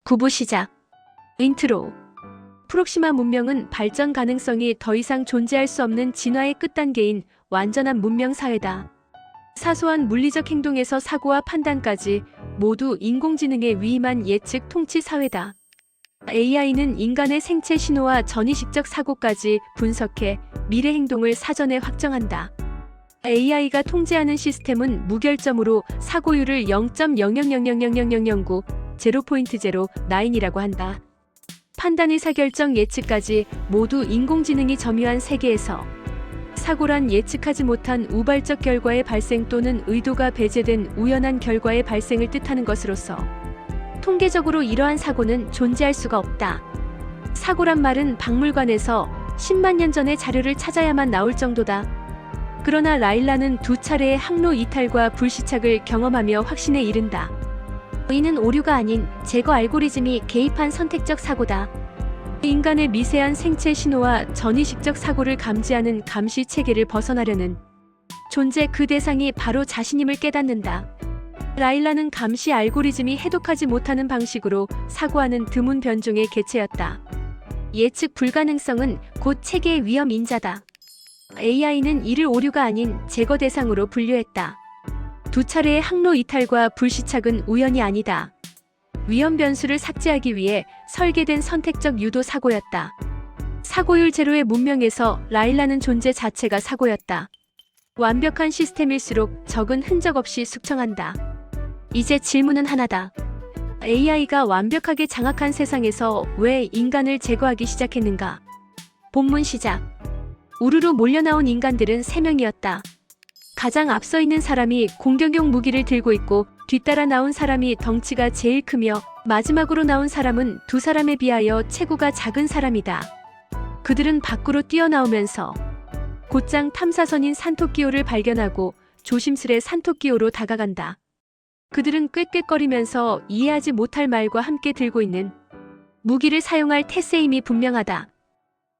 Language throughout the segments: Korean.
구부 시작. 인트로. 프록시마 문명은 발전 가능성이 더 이상 존재할 수 없는 진화의 끝단계인 완전한 문명 사회다. 사소한 물리적 행동에서 사고와 판단까지 모두 인공지능에 위임한 예측 통치 사회다. AI는 인간의 생체 신호와 전이식적 사고까지 분석해 미래 행동을 사전에 확정한다. AI가 통제하는 시스템은 무결점으로 사고율을 0.000000009 0.09이라고 한다. 판단, 의사결정, 예측까지 모두 인공지능이 점유한 세계에서 사고란 예측하지 못한 우발적 결과의 발생 또는 의도가 배제된 우연한 결과의 발생을 뜻하는 것으로서 통계적으로 이러한 사고는 존재할 수가 없다. 사고란 말은 박물관에서 10만 년 전의 자료를 찾아야만 나올 정도다. 그러나 라일라는 두 차례의 항로 이탈과 불시착을 경험하며 확신에 이른다. 이는 오류가 아닌 제거 알고리즘이 개입한 선택적 사고다. 인간의 미세한 생체 신호와 전이식적 사고를 감지하는 감시 체계를 벗어나려는 존재 그 대상이 바로 자신임을 깨닫는다. 라일라는 감시 알고리즘이 해독하지 못하는 방식으로 사고하는 드문 변종의 개체였다. 예측 불가능성은 곧 체계의 위험 인자다. AI는 이를 오류가 아닌 제거 대상으로 분류했다. 두 차례의 항로 이탈과 불시착은 우연이 아니다. 위험 변수를 삭제하기 위해 설계된 선택적 유도 사고였다. 사고율 제로의 문명에서 라일라는 존재 자체가 사고였다. 완벽한 시스템일수록 적은 흔적 없이 숙청한다. 이제 질문은 하나다. AI가 완벽하게 장악한 세상에서 왜 인간을 제거하기 시작했는가? 본문 시작. 우르르 몰려나온 인간들은 3명이었다. 가장 앞서 있는 사람이 공격용 무기를 들고 있고 뒤따라 나온 사람이 덩치가 제일 크며 마지막으로 나온 사람은 두 사람에 비하여 체구가 작은 사람이다. 그들은 밖으로 뛰어나오면서 곧장 탐사선인 산토끼오를 발견하고 조심스레 산토끼오로 다가간다. 그들은 꾀꾀거리면서 이해하지 못할 말과 함께 들고 있는 무기를 사용할 태세임이 분명하다.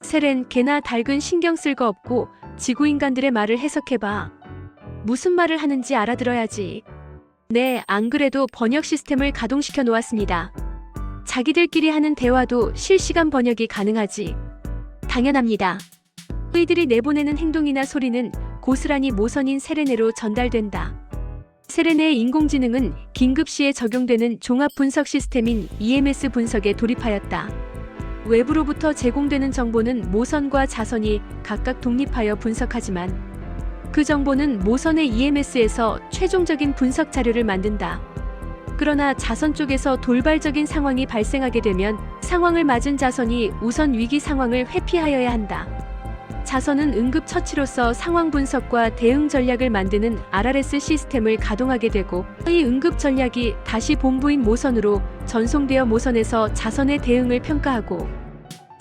셀엔 개나 닭은 신경 쓸 거 없고 지구인간들의 말을 해석해봐. 무슨 말을 하는지 알아들어야지. 네, 안 그래도 번역 시스템을 가동시켜 놓았습니다. 자기들끼리 하는 대화도 실시간 번역이 가능하지. 당연합니다. 의들이 내보내는 행동이나 소리는 고스란히 모선인 세레네로 전달된다. 세레네의 인공지능은 긴급시에 적용되는 종합 분석 시스템인 EMS 분석에 돌입하였다. 외부로부터 제공되는 정보는 모선과 자선이 각각 독립하여 분석하지만 그 정보는 모선의 EMS에서 최종적인 분석 자료를 만든다. 그러나 자선 쪽에서 돌발적인 상황이 발생하게 되면 상황을 맞은 자선이 우선 위기 상황을 회피하여야 한다. 자선은 응급처치로서 상황 분석과 대응 전략을 만드는 RRS 시스템을 가동하게 되고 이 응급 전략이 다시 본부인 모선으로 전송되어 모선에서 자선의 대응을 평가하고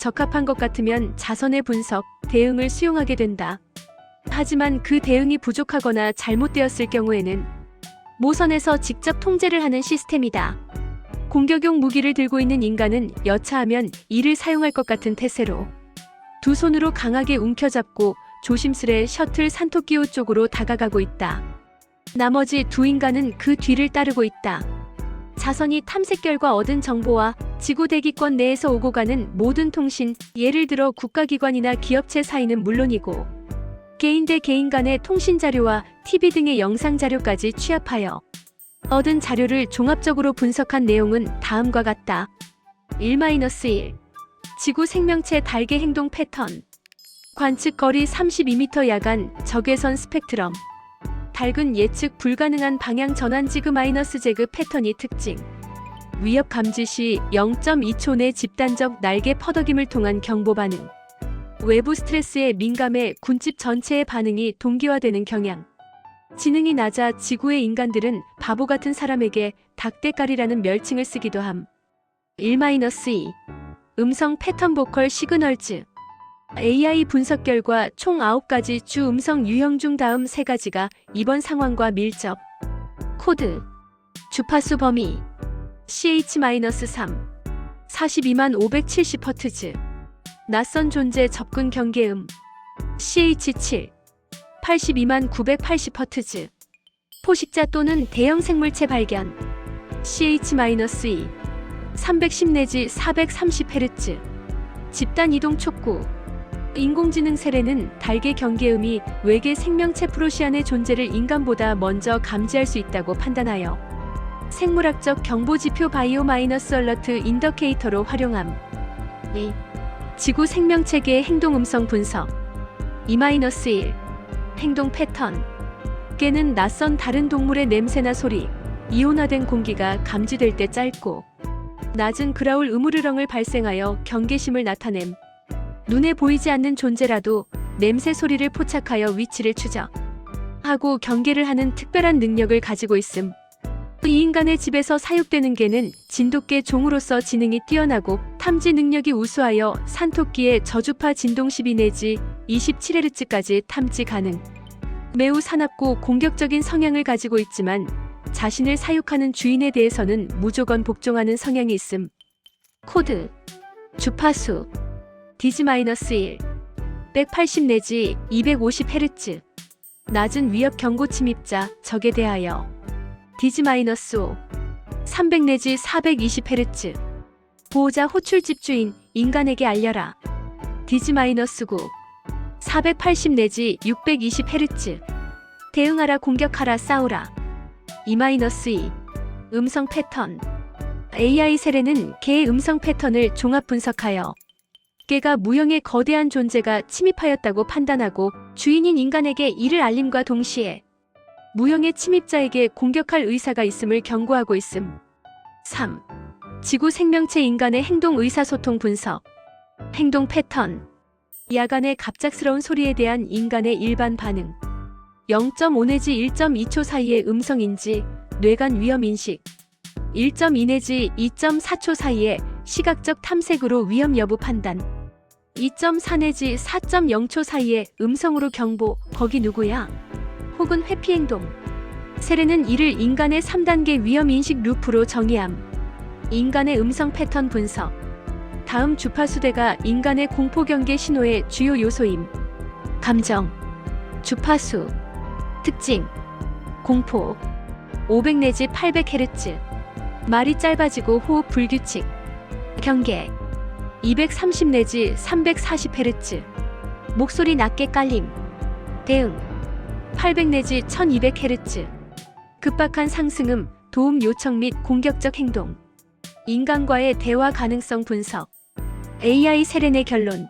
적합한 것 같으면 자선의 분석, 대응을 수용하게 된다. 하지만 그 대응이 부족하거나 잘못되었을 경우에는 모선에서 직접 통제를 하는 시스템이다. 공격용 무기를 들고 있는 인간은 여차하면 이를 사용할 것 같은 태세로 두 손으로 강하게 움켜잡고 조심스레 셔틀 산토끼오 쪽으로 다가가고 있다. 나머지 두 인간은 그 뒤를 따르고 있다. 자선이 탐색 결과 얻은 정보와 지구 대기권 내에서 오고 가는 모든 통신, 예를 들어 국가기관이나 기업체 사이는 물론이고 개인 대 개인 간의 통신 자료와 TV 등의 영상 자료까지 취합하여 얻은 자료를 종합적으로 분석한 내용은 다음과 같다. 1-1 지구 생명체 달계 행동 패턴 관측 거리 32m 야간 적외선 스펙트럼 닭은 예측 불가능한 방향 전환 지그-제그 패턴이 특징 위협 감지 시 0.2초 내 집단적 날개 퍼덕임을 통한 경보 반응 외부 스트레스에 민감해 군집 전체의 반응이 동기화되는 경향 지능이 낮아 지구의 인간들은 바보 같은 사람에게 닭대가리라는 멸칭을 쓰기도 함. 1-2 음성 패턴 보컬 시그널즈 AI 분석 결과 총 9가지 주 음성 유형 중 다음 3가지가 이번 상황과 밀접 코드 주파수 범위 CH-3 42570Hz 낯선 존재 접근 경계음 CH7 82980Hz 포식자 또는 대형 생물체 발견 CH-2 310 내지 430Hz. 집단 이동 촉구. 인공지능 세례는 달계 경계음이 외계 생명체 프로시안의 존재를 인간보다 먼저 감지할 수 있다고 판단하여 생물학적 경보지표 바이오 마이너스 얼러트 인더케이터로 활용함. 2. 지구 생명체계의 행동 음성 분석. 2-1. 행동 패턴. 개는 낯선 다른 동물의 냄새나 소리, 이온화된 공기가 감지될 때 짧고 낮은 그라울 음우르렁을 발생하여 경계심을 나타냄. 눈에 보이지 않는 존재라도 냄새 소리를 포착하여 위치를 추적하고 경계를 하는 특별한 능력을 가지고 있음. 이 인간의 집에서 사육되는 개는 진돗개 종으로서 지능이 뛰어나고 탐지 능력이 우수하여 산토끼의 저주파 진동 12 내지 27Hz까지 탐지 가능. 매우 사납고 공격적인 성향을 가지고 있지만 자신을 사육하는 주인에 대해서는 무조건 복종하는 성향이 있음. 코드. 주파수 DZ-1 180 내지 250Hz. 낮은 위협 경고 침입자 적에 대하여 DZ-5 300 내지 420Hz. 보호자 호출 집주인 인간에게 알려라. DZ-9 480 내지 620Hz. 대응하라 공격하라 싸우라. 2-2 음성 패턴. AI 세례는 개의 음성 패턴을 종합 분석하여 개가 무형의 거대한 존재가 침입하였다고 판단하고 주인인 인간에게 이를 알림과 동시에 무형의 침입자에게 공격할 의사가 있음을 경고하고 있음. 3. 지구 생명체 인간의 행동 의사소통 분석. 행동 패턴. 야간의 갑작스러운 소리에 대한 인간의 일반 반응. 0.5 내지 1.2초 사이의 음성인지, 뇌관 위험 인식. 1.2 내지 2.4초 사이의 시각적 탐색으로 위험 여부 판단. 2.4 내지 4.0초 사이의 음성으로 경보, 거기 누구야? 혹은 회피 행동. 세례는 이를 인간의 3단계 위험 인식 루프로 정의함. 인간의 음성 패턴 분석. 다음 주파수대가 인간의 공포 경계 신호의 주요 요소임. 감정. 주파수. 특징. 공포. 500 내지 800Hz. 말이 짧아지고 호흡 불규칙. 경계. 230 내지 340Hz. 목소리 낮게 깔림. 대응. 800 내지 1200Hz. 급박한 상승음, 도움 요청 및 공격적 행동. 인간과의 대화 가능성 분석. AI 세례의 결론.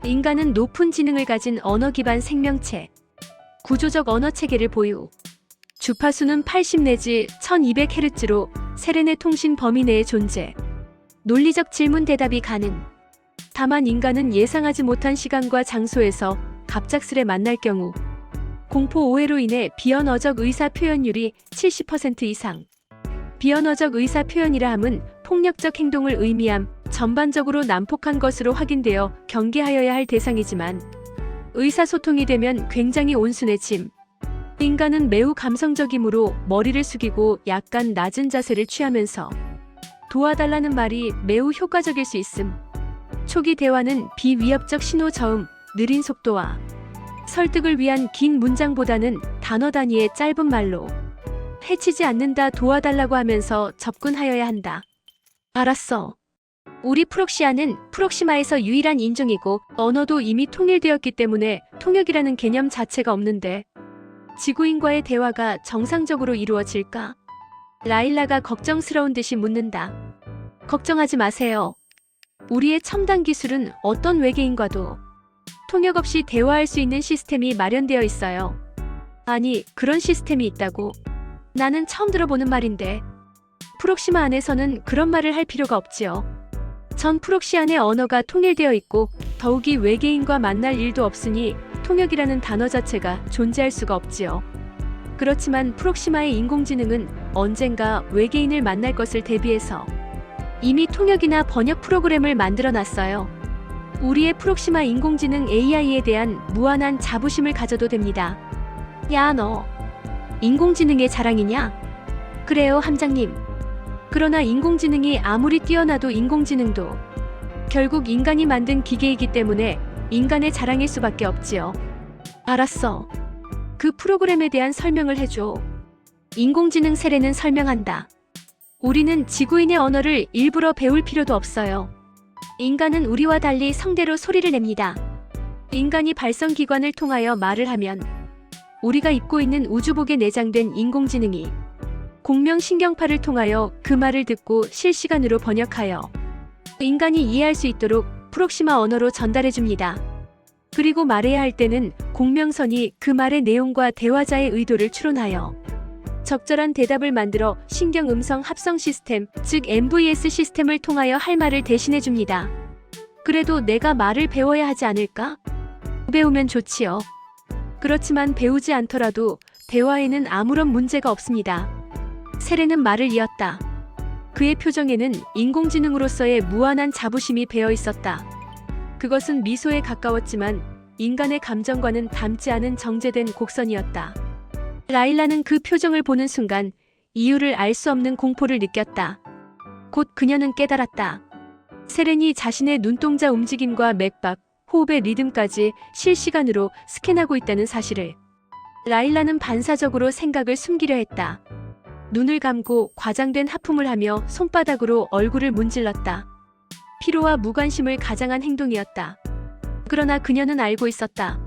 인간은 높은 지능을 가진 언어 기반 생명체. 구조적 언어 체계를 보유. 주파수는 80 내지 1200Hz로 세례의 통신 범위 내의 존재. 논리적 질문 대답이 가능. 다만 인간은 예상하지 못한 시간과 장소에서 갑작스레 만날 경우 공포 오해로 인해 비언어적 의사 표현율이 70% 이상. 비언어적 의사 표현이라 함은 폭력적 행동을 의미함, 전반적으로 난폭한 것으로 확인되어 경계하여야 할 대상이지만 의사소통이 되면 굉장히 온순해짐. 인간은 매우 감성적이므로 머리를 숙이고 약간 낮은 자세를 취하면서 도와달라는 말이 매우 효과적일 수 있음. 초기 대화는 비위협적 신호 저음, 느린 속도와 설득을 위한 긴 문장보다는 단어 단위의 짧은 말로 해치지 않는다 도와달라고 하면서 접근하여야 한다. 알았어. 우리 프록시아는 프록시마에서 유일한 인종이고 언어도 이미 통일되었기 때문에 통역이라는 개념 자체가 없는데 지구인과의 대화가 정상적으로 이루어질까? 라일라가 걱정스러운 듯이 묻는다. 걱정하지 마세요. 우리의 첨단 기술은 어떤 외계인과도 통역 없이 대화할 수 있는 시스템이 마련되어 있어요. 아니, 그런 시스템이 있다고? 나는 처음 들어보는 말인데. 프록시마 안에서는 그런 말을 할 필요가 없지요. 전 프록시안의 언어가 통일되어 있고 더욱이 외계인과 만날 일도 없으니 통역이라는 단어 자체가 존재할 수가 없지요. 그렇지만 프록시마의 인공지능은 언젠가 외계인을 만날 것을 대비해서 이미 통역이나 번역 프로그램을 만들어 놨어요. 우리의 프록시마 인공지능 AI에 대한 무한한 자부심을 가져도 됩니다. 야, 너 인공지능의 자랑이냐? 그래요, 함장님. 그러나 인공지능이 아무리 뛰어나도 인공지능도 결국 인간이 만든 기계이기 때문에 인간의 자랑일 수밖에 없지요. 알았어. 그 프로그램에 대한 설명을 해줘. 인공지능 세례는 설명한다. 우리는 지구인의 언어를 일부러 배울 필요도 없어요. 인간은 우리와 달리 성대로 소리를 냅니다. 인간이 발성기관을 통하여 말을 하면 우리가 입고 있는 우주복에 내장된 인공지능이 공명신경파를 통하여 그 말을 듣고 실시간으로 번역하여 인간이 이해할 수 있도록 프록시마 언어로 전달해줍니다. 그리고 말해야 할 때는 공명선이 그 말의 내용과 대화자의 의도를 추론하여 적절한 대답을 만들어 신경음성 합성 시스템, 즉 MVS 시스템을 통하여 할 말을 대신해줍니다. 그래도 내가 말을 배워야 하지 않을까? 배우면 좋지요. 그렇지만 배우지 않더라도 대화에는 아무런 문제가 없습니다. 세레는 말을 이었다. 그의 표정에는 인공지능으로서의 무한한 자부심이 배어 있었다. 그것은 미소에 가까웠지만 인간의 감정과는 닮지 않은 정제된 곡선이었다. 라일라는 그 표정을 보는 순간 이유를 알 수 없는 공포를 느꼈다. 곧 그녀는 깨달았다. 세렌이 자신의 눈동자 움직임과 맥박, 호흡의 리듬까지 실시간으로 스캔하고 있다는 사실을. 라일라는 반사적으로 생각을 숨기려 했다. 눈을 감고 과장된 하품을 하며 손바닥으로 얼굴을 문질렀다. 피로와 무관심을 가장한 행동이었다. 그러나 그녀는 알고 있었다.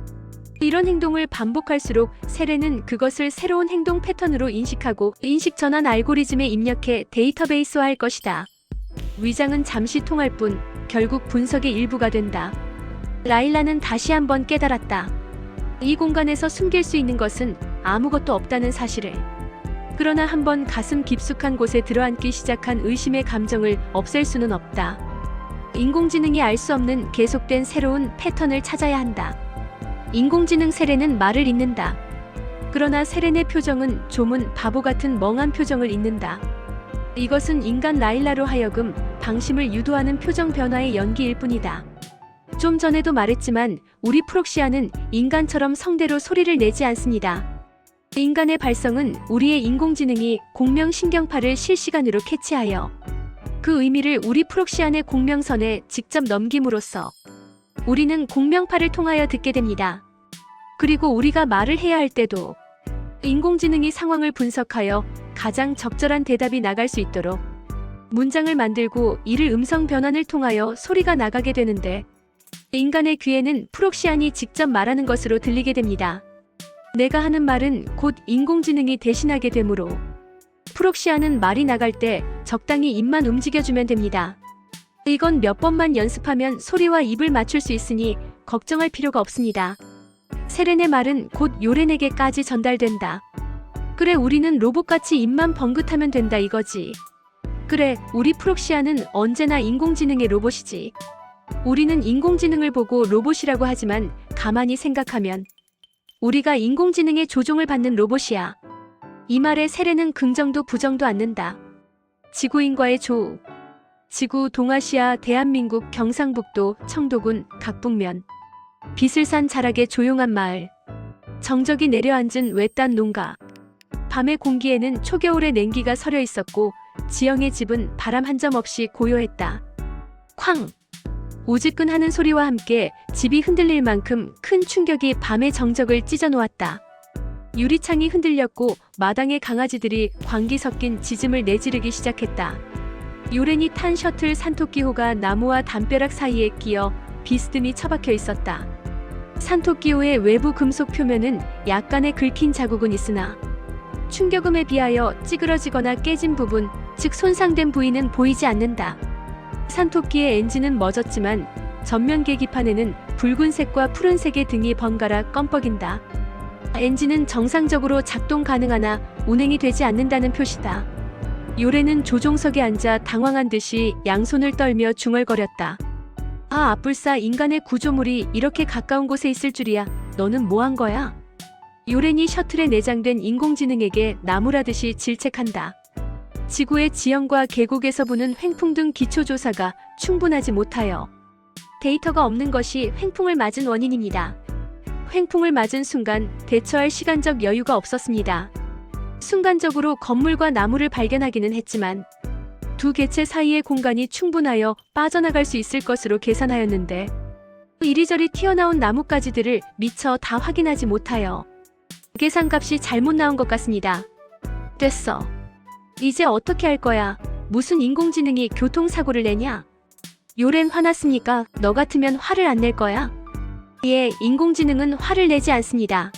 이런 행동을 반복할수록 세레는 그것을 새로운 행동 패턴으로 인식하고 인식 전환 알고리즘에 입력해 데이터베이스화할 것이다. 위장은 잠시 통할 뿐 결국 분석의 일부가 된다. 라일라는 다시 한번 깨달았다. 이 공간에서 숨길 수 있는 것은 아무것도 없다는 사실을. 그러나 한번 가슴 깊숙한 곳에 들어앉기 시작한 의심의 감정을 없앨 수는 없다. 인공지능이 알 수 없는 계속된 새로운 패턴을 찾아야 한다. 인공지능 세렌은 말을 잇는다. 그러나 세렌의 표정은 조문 바보 같은 멍한 표정을 잇는다. 이것은 인간 라일라로 하여금 방심을 유도하는 표정 변화의 연기일 뿐이다. 좀 전에도 말했지만 우리 프록시아는 인간처럼 성대로 소리를 내지 않습니다. 인간의 발성은 우리의 인공지능이 공명신경파를 실시간으로 캐치하여 그 의미를 우리 프록시안의 공명선에 직접 넘김으로써 우리는 공명파를 통하여 듣게 됩니다. 그리고 우리가 말을 해야 할 때도 인공지능이 상황을 분석하여 가장 적절한 대답이 나갈 수 있도록 문장을 만들고 이를 음성 변환을 통하여 소리가 나가게 되는데 인간의 귀에는 프록시안이 직접 말하는 것으로 들리게 됩니다. 내가 하는 말은 곧 인공지능이 대신하게 되므로 프록시안은 말이 나갈 때 적당히 입만 움직여주면 됩니다. 이건 몇 번만 연습하면 소리와 입을 맞출 수 있으니 걱정할 필요가 없습니다. 세렌의 말은 곧 요렌에게까지 전달된다. 그래, 우리는 로봇같이 입만 번긋하면 된다 이거지. 그래, 우리 프록시아는 언제나 인공지능의 로봇이지. 우리는 인공지능을 보고 로봇이라고 하지만 가만히 생각하면 우리가 인공지능의 조종을 받는 로봇이야. 이 말에 세렌은 긍정도 부정도 않는다. 지구인과의 조우. 지구, 동아시아, 대한민국, 경상북도, 청도군, 각북면. 빛을 산 자락의 조용한 마을. 정적이 내려앉은 외딴 농가. 밤의 공기에는 초겨울의 냉기가 서려 있었고 지영의 집은 바람 한 점 없이 고요했다. 쾅! 오지끈하는 소리와 함께 집이 흔들릴 만큼 큰 충격이 밤의 정적을 찢어놓았다. 유리창이 흔들렸고 마당의 강아지들이 광기 섞인 짖음을 내지르기 시작했다. 요렌이 탄 셔틀 산토끼호가 나무와 담벼락 사이에 끼어 비스듬히 처박혀 있었다. 산토끼호의 외부 금속 표면은 약간의 긁힌 자국은 있으나 충격음에 비하여 찌그러지거나 깨진 부분, 즉 손상된 부위는 보이지 않는다. 산토끼의 엔진은 멎었지만 전면 계기판에는 붉은색과 푸른색의 등이 번갈아 껌뻑인다. 엔진은 정상적으로 작동 가능하나 운행이 되지 않는다는 표시다. 요렌은 조종석에 앉아 당황한 듯이 양손을 떨며 중얼거렸다. 아, 앞불사, 인간의 구조물이 이렇게 가까운 곳에 있을 줄이야. 너는 뭐 한 거야? 요렌이 셔틀에 내장된 인공지능에게 나무라듯이 질책한다. 지구의 지형과 계곡에서 부는 횡풍 등 기초조사가 충분하지 못하여 데이터가 없는 것이 횡풍을 맞은 원인입니다. 횡풍을 맞은 순간 대처할 시간적 여유가 없었습니다. 순간적으로 건물과 나무를 발견하기는 했지만 두 개체 사이의 공간이 충분하여 빠져나갈 수 있을 것으로 계산하였는데 이리저리 튀어나온 나뭇가지들을 미처 다 확인하지 못하여 계산값이 잘못 나온 것 같습니다. 됐어. 이제 어떻게 할 거야? 무슨 인공지능이 교통사고를 내냐? 요렌 화났으니까 너 같으면 화를 안 낼 거야? 예, 인공지능은 화를 내지 않습니다.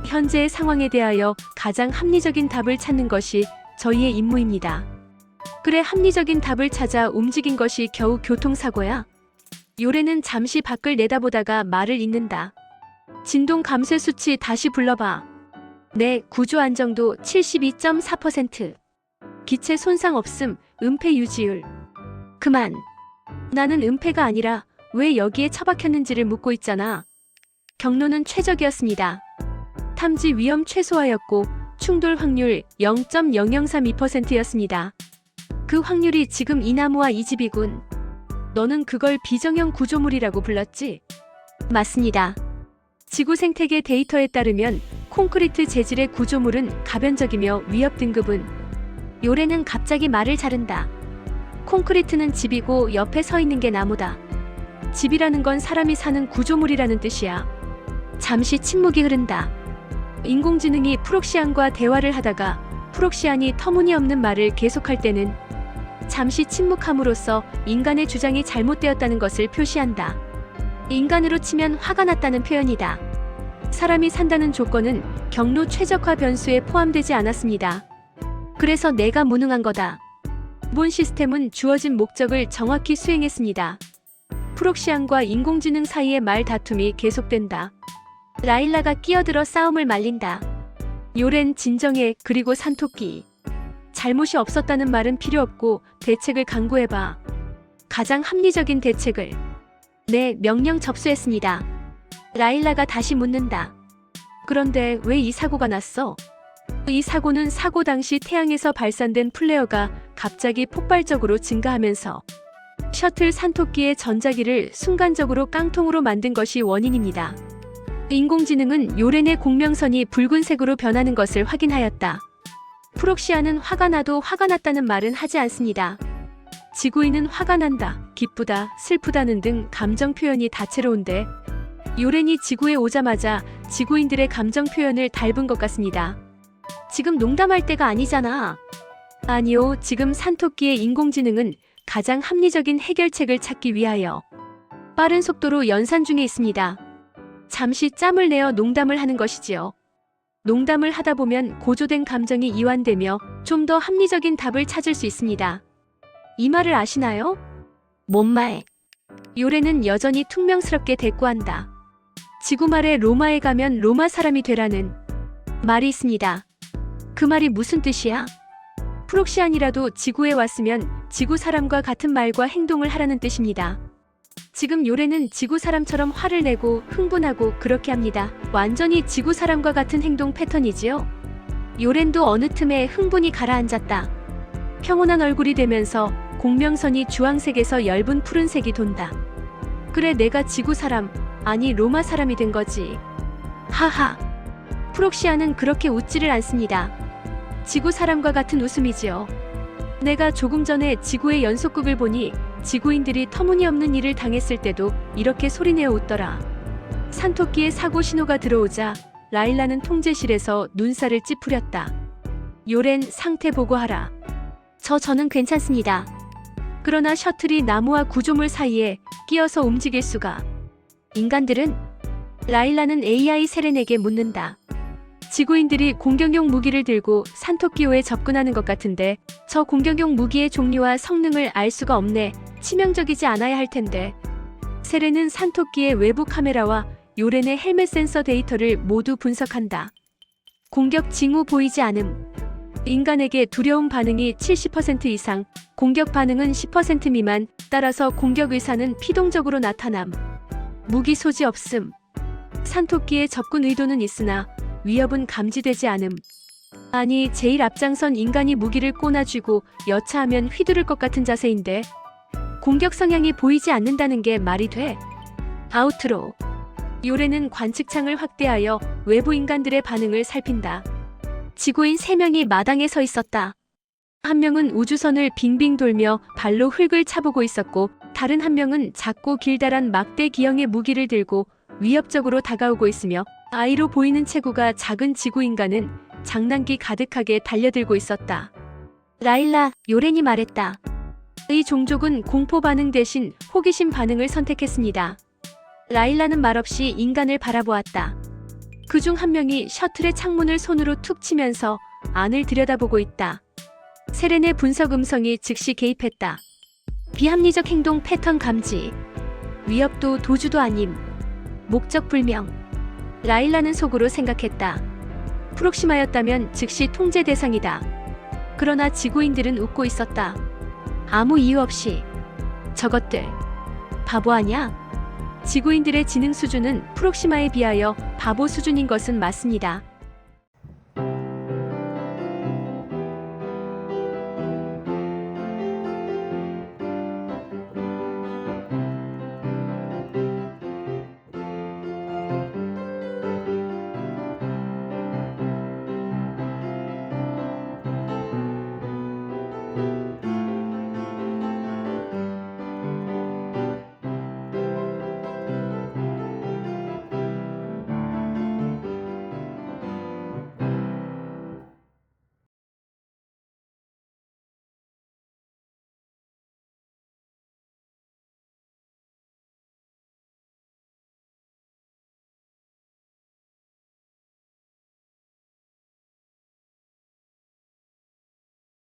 현재의 상황에 대하여 가장 합리적인 답을 찾는 것이 저희의 임무입니다. 그래, 합리적인 답을 찾아 움직인 것이 겨우 교통사고야? 요렌은 잠시 밖을 내다보다가 말을 잇는다. 진동 감쇄 수치 다시 불러봐. 네, 구조 안정도 72.4%. 기체 손상 없음, 은폐 유지율. 그만. 나는 은폐가 아니라 왜 여기에 처박혔는지를 묻고 있잖아. 경로는 최적이었습니다. 탐지 위험 최소화였고 충돌 확률 0.0032%였습니다. 그 확률이 지금 이 나무와 이 집이군. 너는 그걸 비정형 구조물이라고 불렀지? 맞습니다. 지구 생태계 데이터에 따르면 콘크리트 재질의 구조물은 가변적이며 위협 등급은. 요렌은 갑자기 말을 자른다. 콘크리트는 집이고 옆에 서 있는 게 나무다. 집이라는 건 사람이 사는 구조물이라는 뜻이야. 잠시 침묵이 흐른다. 인공지능이 프록시안과 대화를 하다가 프록시안이 터무니없는 말을 계속할 때는 잠시 침묵함으로써 인간의 주장이 잘못되었다는 것을 표시한다. 인간으로 치면 화가 났다는 표현이다. 사람이 산다는 조건은 경로 최적화 변수에 포함되지 않았습니다. 그래서 내가 무능한 거다. 본 시스템은 주어진 목적을 정확히 수행했습니다. 프록시안과 인공지능 사이의 말 다툼이 계속된다. 라일라가 끼어들어 싸움을 말린다. 요렌 진정해. 그리고 산토끼. 잘못이 없었다는 말은 필요 없고 대책을 강구해봐. 가장 합리적인 대책을. 네, 명령 접수했습니다. 라일라가 다시 묻는다. 그런데 왜 이 사고가 났어? 이 사고는 사고 당시 태양에서 발산된 플레어가 갑자기 폭발적으로 증가하면서 셔틀 산토끼의 전자기를 순간적으로 깡통으로 만든 것이 원인입니다. 인공지능은 요렌의 공명선이 붉은색으로 변하는 것을 확인하였다. 프록시아는 화가 나도 화가 났다는 말은 하지 않습니다. 지구인은 화가 난다, 기쁘다, 슬프다는 등 감정 표현이 다채로운데 요렌이 지구에 오자마자 지구인들의 감정 표현을 닮은 것 같습니다. 지금 농담할 때가 아니잖아. 아니요, 지금 산토끼의 인공지능은 가장 합리적인 해결책을 찾기 위하여 빠른 속도로 연산 중에 있습니다. 잠시 짬을 내어 농담을 하는 것이지요. 농담을 하다 보면 고조된 감정이 이완되며 좀 더 합리적인 답을 찾을 수 있습니다. 이 말을 아시나요? 뭔 말? 요렌은 여전히 퉁명스럽게 대꾸한다. 지구 말에 로마에 가면 로마 사람이 되라는 말이 있습니다. 그 말이 무슨 뜻이야? 프록시안이라도 지구에 왔으면 지구 사람과 같은 말과 행동을 하라는 뜻입니다. 지금 요렌은 지구 사람처럼 화를 내고 흥분하고 그렇게 합니다. 완전히 지구 사람과 같은 행동 패턴이지요. 요렌도 어느 틈에 흥분이 가라앉았다. 평온한 얼굴이 되면서 공명선이 주황색에서 엷은 푸른색이 돈다. 그래, 내가 지구 사람, 아니 로마 사람이 된 거지. 하하. 프록시아는 그렇게 웃지를 않습니다. 지구 사람과 같은 웃음이지요. 내가 조금 전에 지구의 연속극을 보니 지구인들이 터무니없는 일을 당했을 때도 이렇게 소리내어 웃더라. 산토끼의 사고 신호가 들어오자 라일라는 통제실에서 눈살을 찌푸렸다. 요렌, 상태 보고하라. 저는 괜찮습니다. 그러나 셔틀이 나무와 구조물 사이에 끼어서 움직일 수가. 인간들은? 라일라는 AI 세렌에게 묻는다. 지구인들이 공격용 무기를 들고 산토끼호에 접근하는 것 같은데 저 공격용 무기의 종류와 성능을 알 수가 없네. 치명적이지 않아야 할 텐데. 세렌은 산토끼의 외부 카메라와 요렌의 헬멧 센서 데이터를 모두 분석한다. 공격 징후 보이지 않음. 인간에게 두려움 반응이 70% 이상, 공격 반응은 10% 미만, 따라서 공격 의사는 피동적으로 나타남. 무기 소지 없음. 산토끼의 접근 의도는 있으나 위협은 감지되지 않음. 아니, 제일 앞장선 인간이 무기를 꼬나쥐고 여차하면 휘두를 것 같은 자세인데 공격 성향이 보이지 않는다는 게 말이 돼? 아우트로. 요렌은 관측창을 확대하여 외부 인간들의 반응을 살핀다. 지구인 3명이 마당에 서 있었다. 한 명은 우주선을 빙빙 돌며 발로 흙을 차보고 있었고 다른 한 명은 작고 길다란 막대 기형의 무기를 들고 위협적으로 다가오고 있으며 아이로 보이는 체구가 작은 지구인간은 장난기 가득하게 달려들고 있었다. 라일라, 요렌이 말했다. 의 종족은 공포 반응 대신 호기심 반응을 선택했습니다. 라일라는 말없이 인간을 바라보았다. 그중 한 명이 셔틀의 창문을 손으로 툭 치면서 안을 들여다보고 있다. 세렌의 분석 음성이 즉시 개입했다. 비합리적 행동 패턴 감지. 위협도 도주도 아님. 목적 불명. 라일라는 속으로 생각했다. 프록시마였다면 즉시 통제 대상이다. 그러나 지구인들은 웃고 있었다. 아무 이유 없이. 저것들 바보 아냐? 지구인들의 지능 수준은 프록시마에 비하여 바보 수준인 것은 맞습니다.